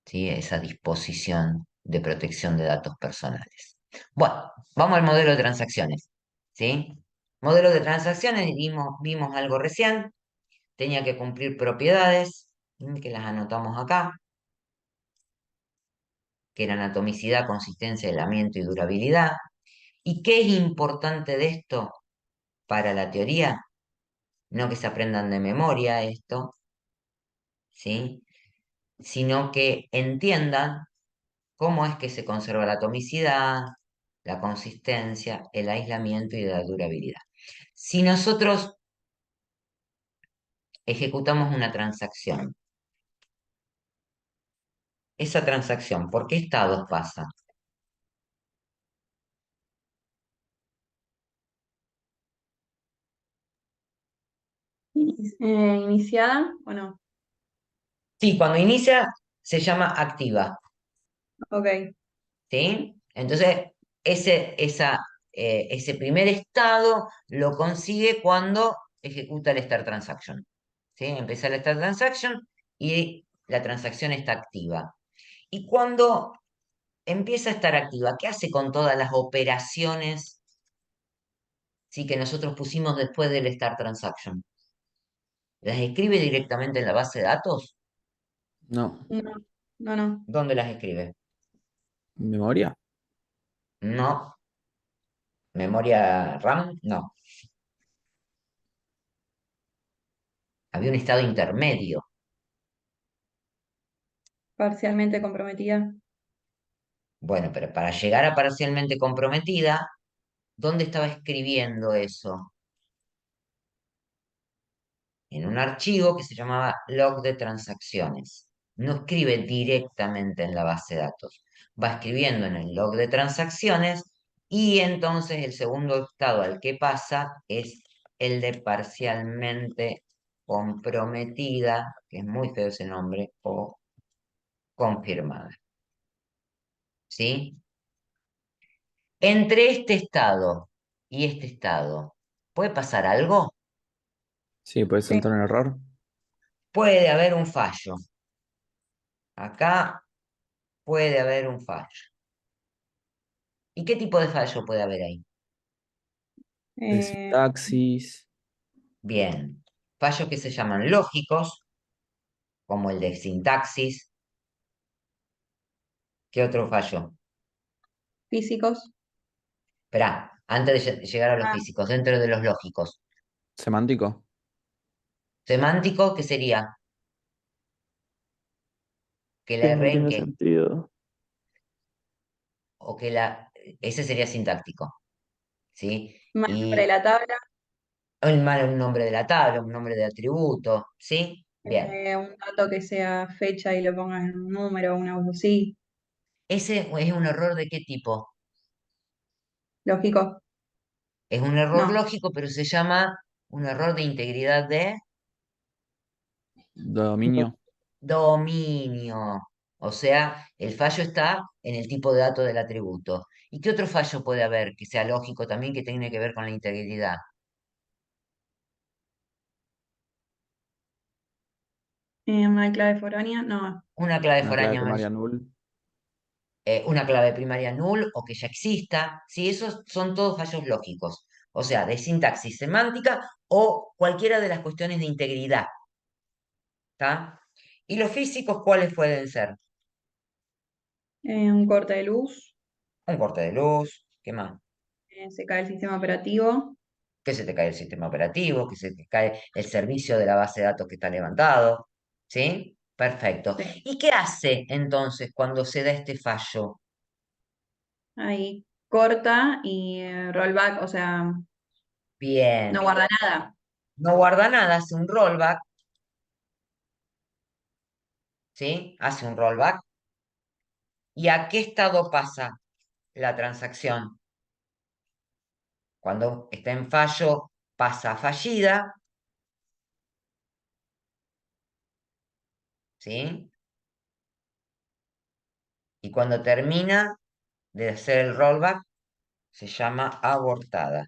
¿sí? Esa disposición de protección de datos personales. Bueno, vamos al modelo de transacciones, ¿sí? Modelo de transacciones, vimos algo recién, tenía que cumplir propiedades, que las anotamos acá, que eran atomicidad, consistencia, aislamiento y durabilidad. ¿Y qué es importante de esto para la teoría? No que se aprendan de memoria esto, ¿sí? Sino que entiendan cómo es que se conserva la atomicidad, la consistencia, el aislamiento y la durabilidad. Si nosotros ejecutamos una transacción, esa transacción, ¿por qué estados pasa? ¿Iniciada o no? Sí, cuando inicia se llama activa, Ok. ¿sí? Entonces, ese primer estado lo consigue cuando ejecuta el start transaction, ¿sí? Empieza el start transaction y la transacción está activa. Y cuando empieza a estar activa, ¿qué hace con todas las operaciones, sí, que nosotros pusimos después del start transaction? ¿Las escribe directamente en la base de datos? No. No, no, no. ¿Dónde las escribe? ¿Memoria? No. ¿Memoria RAM? No. Había un estado intermedio. Parcialmente comprometida. Bueno, pero para llegar a parcialmente comprometida, ¿dónde estaba escribiendo eso? En un archivo que se llamaba log de transacciones. No escribe directamente en la base de datos. Va escribiendo en el log de transacciones y entonces el segundo estado al que pasa es el de parcialmente comprometida, que es muy feo ese nombre, o confirmada. ¿Sí? Entre este estado y este estado, ¿puede pasar algo? Sí, puede Sí. saltar un error. Puede haber un fallo. Acá puede haber un fallo. ¿Y qué tipo de fallo puede haber ahí? De Eh, sintaxis. Bien, fallos que se llaman lógicos, como el de sintaxis. ¿Qué otro fallo? físicos. Esperá, antes de llegar a los Ah, físicos, dentro de los lógicos. Semántico. Semántico, ¿qué sería? Que la Que no R en tiene qué, sentido. o que la... Ese sería sintáctico, ¿sí? mal nombre de Y la tabla. un nombre de la tabla, un nombre de atributo, ¿sí? Bien. Un dato que sea fecha y lo pongas en un número, una cosa así. ¿Ese es un error de qué tipo? Lógico. Es un error No. lógico, pero se llama un error de integridad de Dominio. dominio. O sea, el fallo está en el tipo de dato del atributo. ¿Y qué otro fallo puede haber que sea lógico también que tiene que ver con la integridad? Una clave foránea. No. Una clave Una clave foránea, primaria null. una clave primaria null o que ya exista. Sí, esos son todos fallos lógicos. O sea, de sintaxis semántica o cualquiera de las cuestiones de integridad. ¿Está? ¿Y los físicos cuáles pueden ser? Un corte de luz. Un corte de luz, ¿qué más? Se cae el sistema operativo. Que se te cae el sistema operativo, que se te cae el servicio de la base de datos que está levantado, ¿sí? Perfecto. Sí. ¿Y qué hace entonces cuando se da este fallo? Ahí corta y rollback, o sea, no Bien, guarda nada. no guarda nada, hace un rollback, ¿sí? Hace un rollback. ¿Y a qué estado pasa la transacción? Cuando está en fallo, pasa a fallida, ¿sí? Y cuando termina de hacer el rollback, se llama abortada.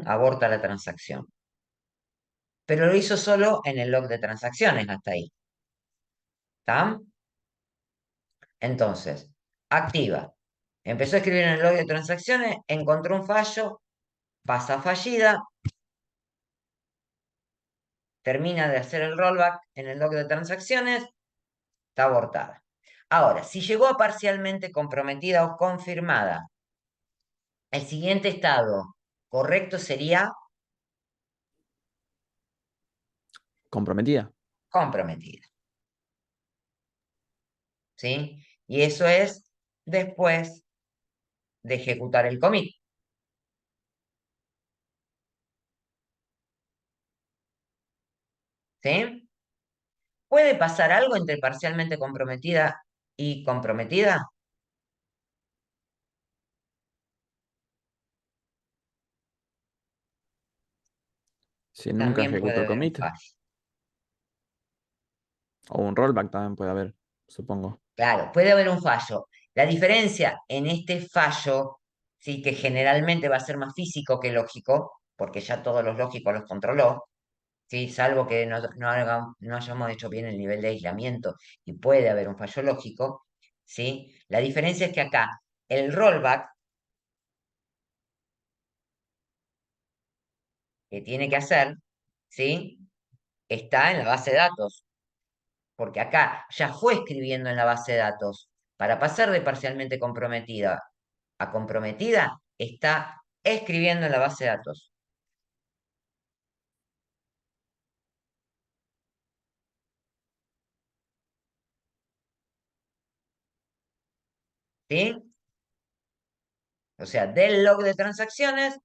Aborta la transacción. Pero lo hizo solo en el log de transacciones hasta ahí. ¿Está? Entonces, activa. Empezó a escribir en el log de transacciones, encontró un fallo, pasa fallida, termina de hacer el rollback en el log de transacciones, está abortada. Ahora, si llegó a parcialmente comprometida o confirmada, el siguiente estado correcto sería Comprometida. comprometida. ¿Sí? Y eso es después de ejecutar el commit. ¿Sí? ¿Puede pasar algo entre parcialmente comprometida y comprometida? Si nunca También puede ejecutó haber un commit. fallo. O un rollback también puede haber, supongo. Claro, puede haber un fallo. La diferencia en este fallo, sí, que generalmente va a ser más físico que lógico, porque ya todos los lógicos los controló, ¿sí? Salvo que no hayamos hecho bien el nivel de aislamiento y puede haber un fallo lógico, ¿sí? La diferencia es que acá el rollback que tiene que hacer, ¿sí? Está en la base de datos, porque acá ya fue escribiendo en la base de datos. Para pasar de parcialmente comprometida a comprometida, está escribiendo en la base de datos. ¿Sí? O sea, del log de transacciones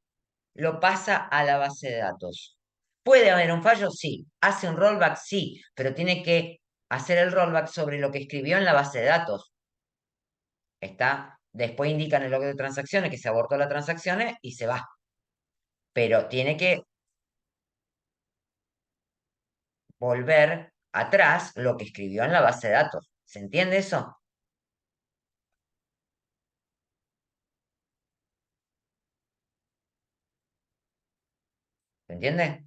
lo pasa a la base de datos. ¿Puede haber un fallo? Sí. ¿Hace un rollback? Sí, pero tiene que hacer el rollback sobre lo que escribió en la base de datos. Está, después indica en el log de transacciones que se abortó las transacciones y se va. Pero tiene que volver atrás lo que escribió en la base de datos. ¿Se entiende eso? ¿Se entiende?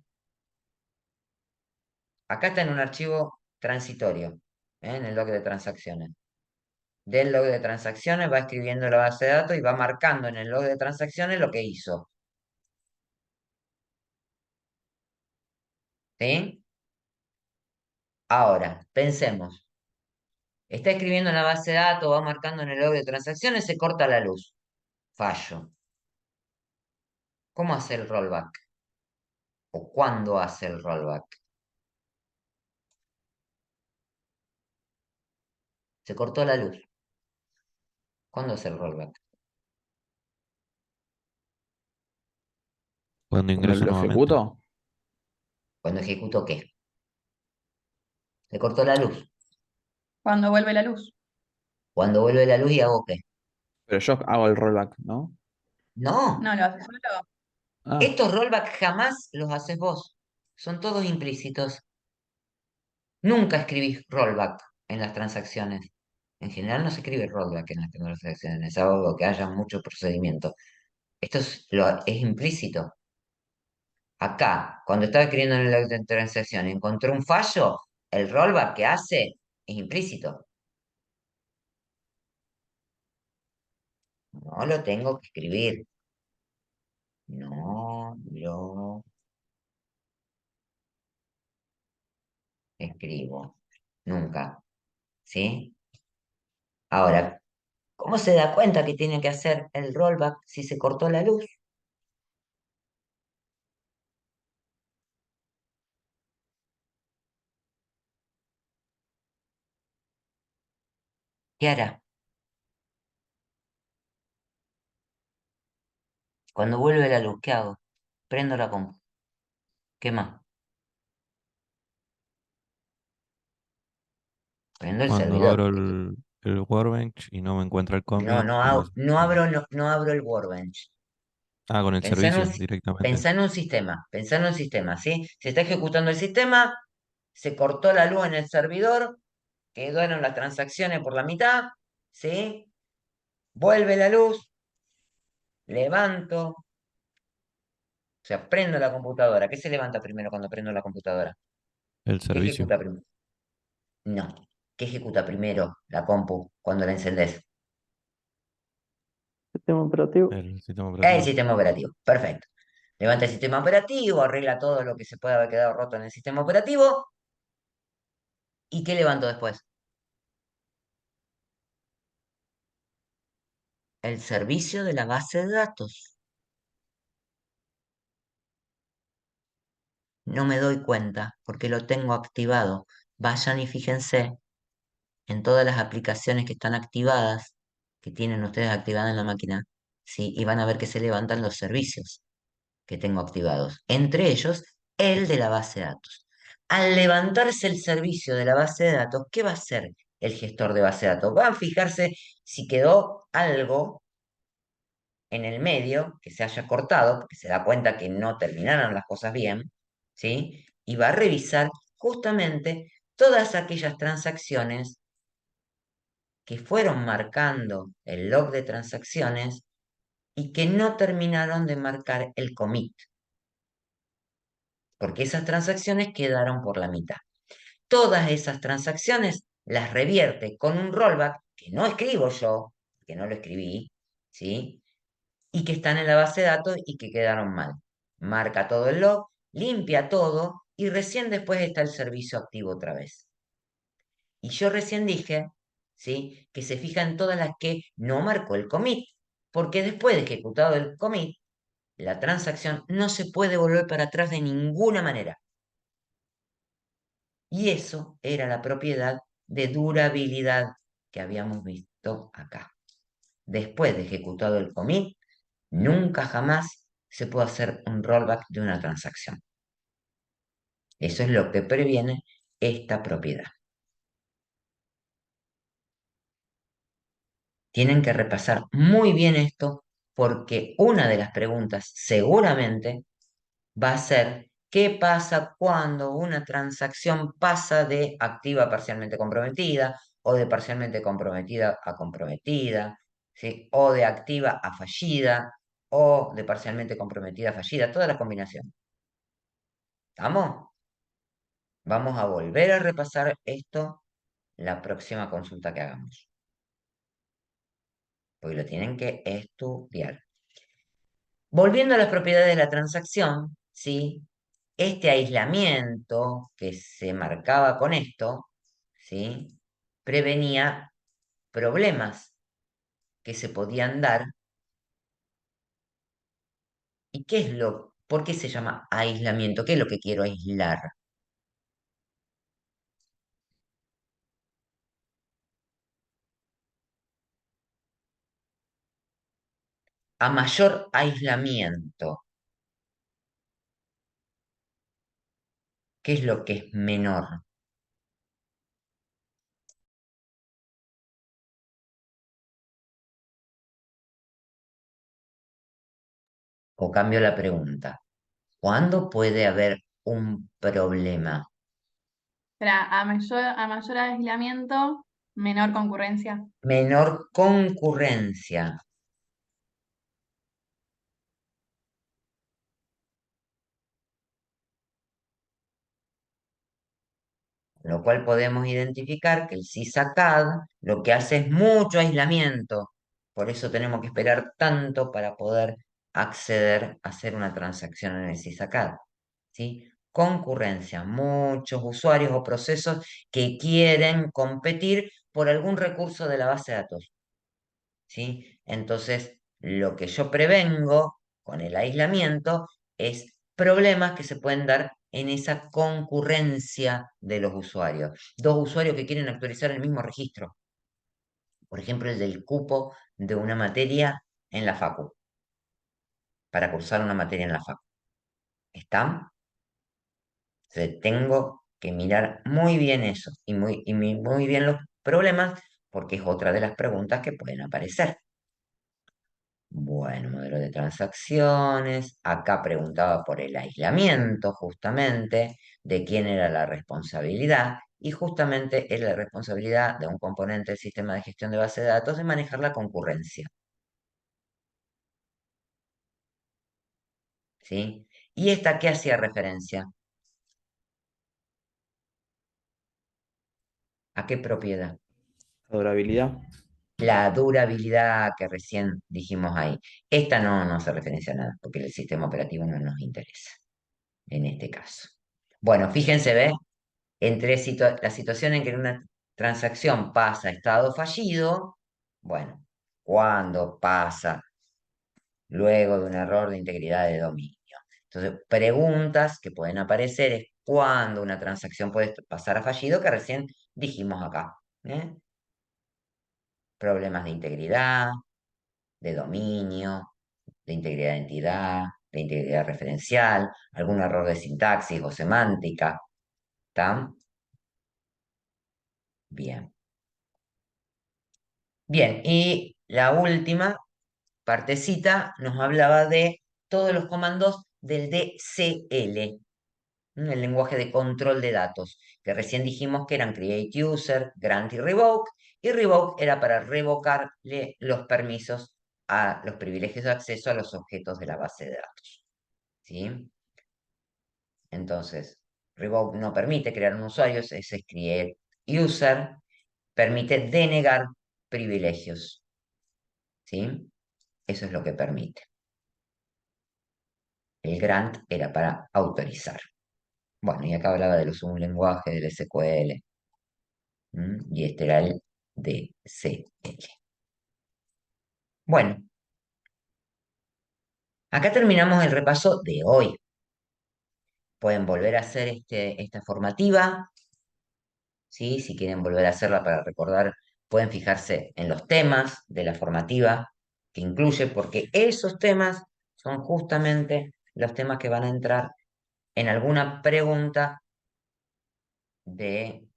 Acá está en un archivo transitorio, en el log de transacciones. Del log de transacciones va escribiendo la base de datos y va marcando en el log de transacciones lo que hizo. ¿Sí? Ahora, pensemos. Está escribiendo en la base de datos, va marcando en el log de transacciones, se corta la luz. Fallo. ¿Cómo hace el rollback? ¿O cuándo hace el rollback? Se cortó la luz. ¿Cuándo hace el rollback? Cuando Cuando ingreso lo nuevamente. ejecuto, ¿Cuándo ejecuto qué? Se cortó la luz. Cuando vuelve la luz. Cuando vuelve la luz y hago qué. pero yo hago el rollback, ¿no? No, No, lo hace solo. Ah, estos rollback jamás los haces vos. Son todos implícitos. Nunca escribís rollback en las transacciones. En general no se escribe rollback en las transacciones, salvo que haya mucho procedimiento. Esto es implícito. Acá, cuando estaba escribiendo en la transacción, encontró un fallo, el rollback que hace es implícito. No lo tengo que escribir. No lo escribo. Nunca. ¿Sí? Ahora, ¿cómo se da cuenta que tiene que hacer el rollback si se cortó la luz? ¿Qué hará? Cuando vuelve la luz, ¿qué hago? Prendo la compu. ¿Qué más? Prendo el Cuando servidor. abro el Workbench y no me encuentra el No, commit, lo hace. no abro el Workbench. Ah, con el Pensá en un, servicio directamente. pensá en un sistema, ¿sí? Se está ejecutando el sistema, se cortó la luz en el servidor, quedaron las transacciones por la mitad, ¿sí? Vuelve la luz, levanto O sea, prendo la computadora. ¿Qué se levanta primero cuando prendo la computadora? El ¿Qué servicio. ejecuta primero? No. ¿Qué ejecuta primero la compu cuando la encendés? Sistema operativo. El sistema El operativo. sistema operativo. Perfecto. Levanta el sistema operativo, arregla todo lo que se pueda haber quedado roto en el sistema operativo. ¿Y qué levanto después? El servicio de la base de datos. No me doy cuenta porque lo tengo activado. Vayan y fíjense en todas las aplicaciones que están activadas, que tienen ustedes activadas en la máquina, ¿sí? Y van a ver que se levantan los servicios que tengo activados, entre ellos el de la base de datos. Al levantarse el servicio de la base de datos, ¿qué va a hacer el gestor de base de datos? Va a fijarse si quedó algo en el medio que se haya cortado, porque se da cuenta que no terminaron las cosas bien, ¿sí? Y va a revisar justamente todas aquellas transacciones que fueron marcando el log de transacciones y que no terminaron de marcar el commit, porque esas transacciones quedaron por la mitad. Todas esas transacciones las revierte con un rollback que no escribo yo, que no lo escribí, ¿sí? Y que están en la base de datos y que quedaron mal. Marca todo el log, limpia todo y recién después está el servicio activo otra vez. Y yo recién dije, ¿sí? Que se fija en todas las que no marcó el commit, porque después de ejecutado el commit, la transacción no se puede volver para atrás de ninguna manera. Y eso era la propiedad de durabilidad que habíamos visto acá. Después de ejecutado el commit, nunca jamás se puede hacer un rollback de una transacción. Eso es lo que previene esta propiedad. Tienen que repasar muy bien esto porque una de las preguntas seguramente va a ser ¿qué pasa cuando una transacción pasa de activa a parcialmente comprometida o de parcialmente comprometida a comprometida, ¿sí? O de activa a fallida o de parcialmente comprometida a fallida? Toda la combinación. ¿Estamos? Vamos a volver a repasar esto la próxima consulta que hagamos, porque lo tienen que estudiar. Volviendo a las propiedades de la transacción, ¿sí? Este aislamiento que se marcaba con esto, ¿sí? Prevenía problemas que se podían dar. ¿Y qué es por qué se llama aislamiento? ¿Qué es lo que quiero aislar? A mayor aislamiento, ¿qué es lo que es menor? O cambio la pregunta. ¿Cuándo puede haber un problema? Espera, a mayor aislamiento, menor concurrencia. Menor concurrencia. Lo cual podemos identificar que el SysACAD lo que hace es mucho aislamiento. Por eso tenemos que esperar tanto para poder acceder a hacer una transacción en el SysACAD. ¿Sí? Concurrencia, muchos usuarios o procesos que quieren competir por algún recurso de la base de datos. ¿Sí? Entonces, lo que yo prevengo con el aislamiento es problemas que se pueden dar en esa concurrencia de los usuarios. Dos usuarios que quieren actualizar el mismo registro. Por ejemplo, el del cupo de una materia en la facu, para cursar una materia en la facu. ¿Están? Entonces, tengo que mirar muy bien eso y muy bien los problemas, porque es otra de las preguntas que pueden aparecer. Bueno, modelo de transacciones. Acá preguntaba por el aislamiento, justamente, de quién era la responsabilidad. Y justamente es la responsabilidad de un componente del sistema de gestión de base de datos de manejar la concurrencia. ¿Sí? ¿Y esta qué hacía referencia? ¿A qué propiedad? La durabilidad. La durabilidad que recién dijimos ahí. Esta no hace referencia a nada, porque el sistema operativo no nos interesa en este caso. Bueno, fíjense, ¿ves? Entre la situación en que una transacción pasa a estado fallido, bueno, cuando pasa luego de un error de integridad de dominio. Entonces, preguntas que pueden aparecer es cuándo una transacción puede pasar a fallido, que recién dijimos acá. ¿Eh? Problemas de integridad, de dominio, de integridad de entidad, de integridad referencial, algún error de sintaxis o semántica. ¿Está? Bien. Bien, y la última partecita nos hablaba de todos los comandos del DCL, el lenguaje de control de datos, que recién dijimos que eran create user, grant y revoke era para revocarle los permisos a los privilegios de acceso a los objetos de la base de datos. ¿Sí? Entonces, revoke no permite crear un usuario, ese es create user, permite denegar privilegios. ¿Sí? Eso es lo que permite. El grant era para autorizar. Bueno, y acá hablaba de un lenguaje del SQL. Y este era el DCL. Bueno, acá terminamos el repaso de hoy. Pueden volver a hacer esta formativa, ¿sí? Si quieren volver a hacerla para recordar, pueden fijarse en los temas de la formativa que incluye, porque esos temas son justamente los temas que van a entrar en alguna pregunta de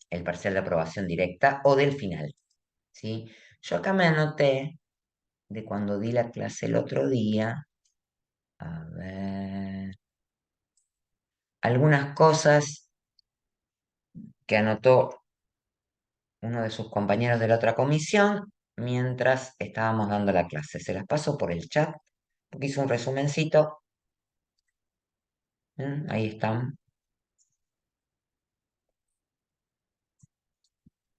el parcial de aprobación directa o del final, ¿sí? Yo acá me anoté de cuando di la clase el otro día, a ver, algunas cosas que anotó uno de sus compañeros de la otra comisión mientras estábamos dando la clase. Se las paso por el chat, porque hice un resumencito. Ahí están,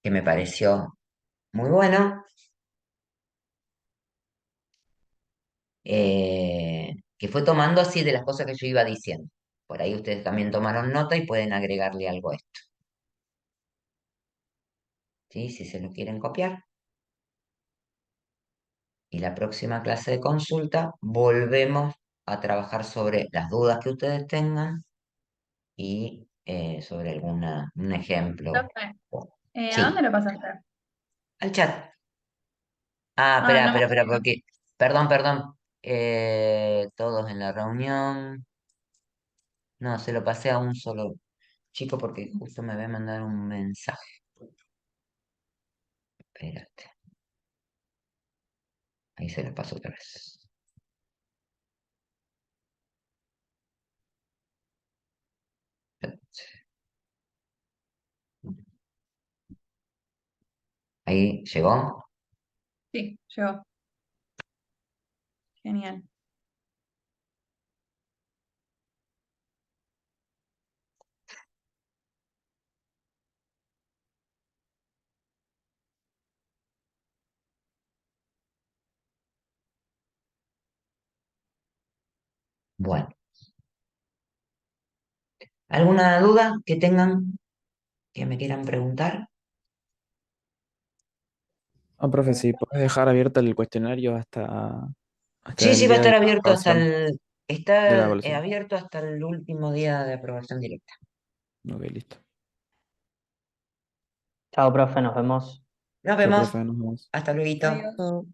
que me pareció muy bueno. Que fue tomando así de las cosas que yo iba diciendo. Por ahí ustedes también tomaron nota y pueden agregarle algo a esto. ¿Sí? Si se lo quieren copiar. Y la próxima clase de consulta volvemos a trabajar sobre las dudas que ustedes tengan y sobre un ejemplo. Profe, ¿a dónde Sí, lo pasaste? al chat. Ah, Ah, no me espera, llegó. porque, perdón. Todos en la reunión. No, se lo pasé a un solo chico porque justo me va a mandar un mensaje. Espérate. Ahí se lo paso otra vez. Ahí llegó. Sí, llegó. Genial. Bueno, ¿alguna duda que tengan que me quieran preguntar? Profe, si puedes dejar abierto el cuestionario hasta Sí, el va a día de estar la abierto aprobación de la está evaluación. abierto hasta el último día de aprobación directa. Ok, listo. Chao, profe, nos vemos. Nos Chao, vemos. profe, nos vemos. Hasta luego. Adiós. Chao.